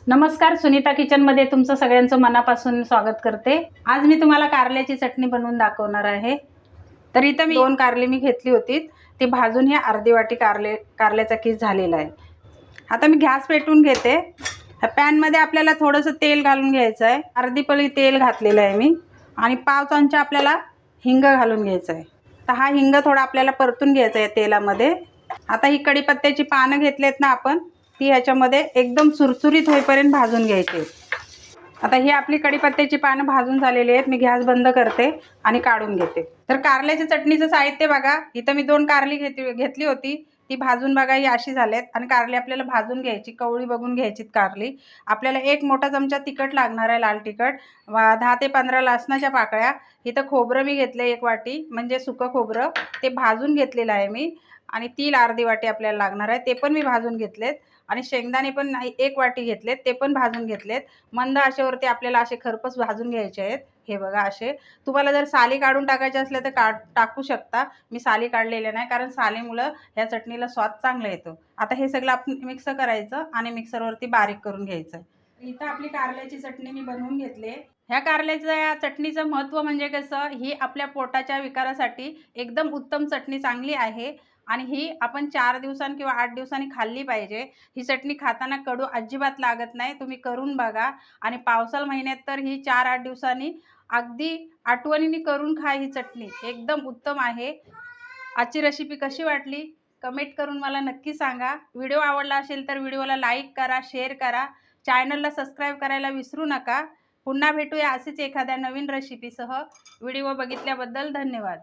नमस्कार, सुनीता किचनमध्ये तुमचं सगळ्यांचं मनापासून स्वागत करते। आज मी तुम्हाला कारल्याची चटणी बनवून दाखवणार आहे। तर इथं मी 2 कारली घेतली होती, ती भाजून ही अर्धी वाटी कारल्याचा किस झालेला आहे। आता मी गॅस पेटवून घेते। पॅन मध्ये आपल्याला थोडंसं तेल घालून घ्यायचं आहे। अर्धी पळी तेल घातलेलं आहे मी आणि पाव चमचा आपल्याला हिंग घालून घ्यायचं आहे। तर हा हिंग थोडा आपल्याला परतून घ्यायचा आहे तेलामध्ये। आता ही कढीपत्त्याची पानं घेतलेत ना आपण, ती ह्याच्यामध्ये एकदम सुरसुरीत होईपर्यंत भाजून घ्यायची। आता ही आपली कढीपत्त्याची पानं भाजून झालेली आहेत। मी गॅस बंद करते आणि काढून घेते। तर कारल्याच्या चटणीचं साहित्य बघा, इथं मी 2 कारली घेतली होती, ती भाजून बघा ही अशी झालेत। आणि कारली आपल्याला भाजून घ्यायची, कवळी बघून घ्यायची कारली। आपल्याला 1 मोठा चमचा तिखट लागणार आहे, लाल तिखट, 10 ते 15 लसणाच्या पाकळ्या। इथं खोबरं मी घेतले 1 वाटी, म्हणजे सुकं खोबरं, ते भाजून घेतलेलं आहे मी। आणि तीळ अर्धी वाटी आपल्याला लागणार आहे, ते पण मी भाजून घेतलेत। आणि शेंगदाणे पण 1 वाटी घेतलेत, ते पण भाजून घेतलेत। मंद आचेवरती आपल्याला असे खरपूस भाजून घ्यायचे आहेत। हे बघा असे। तुम्हाला जर साली काढून टाकायचे असले तर टाकू शकता। मी साली काढलेल्या नाही, कारण सालीमुळं ह्या चटणीला स्वाद चांगला येतो। आता हे सगळं आपण मिक्स करायचं आणि मिक्सरवरती बारीक करून घ्यायचं। इथं आपली कारल्याची चटणी मी बनवून घेतली। ह्या कारल्याच्या चटणीचं महत्त्व म्हणजे कसं, ही आपल्या पोटाच्या विकारासाठी एकदम उत्तम चटणी चांगली आहे। आणि ही आपण 4 दिवसांनी किंवा 8 दिवसांनी खाल्ली पाहिजे। ही चटणी खाताना कडू अजिबात लागत नाही, तुम्ही करून बघा। आणि पावसाळ महिन्यात तर ही 4-8 दिवसांनी अगदी आठवणीने करून खा, ही चटणी एकदम उत्तम आहे। आजची रेसिपी कशी वाटली कमेंट करून मला नक्की सांगा। व्हिडिओ आवडला असेल तर व्हिडिओला लाईक करा, शेअर करा, चॅनलला सबस्क्राईब करायला विसरू नका। पुन्हा भेटूया अशीच एखाद्या नवीन रेसिपीसह। व्हिडिओ बघितल्याबद्दल धन्यवाद।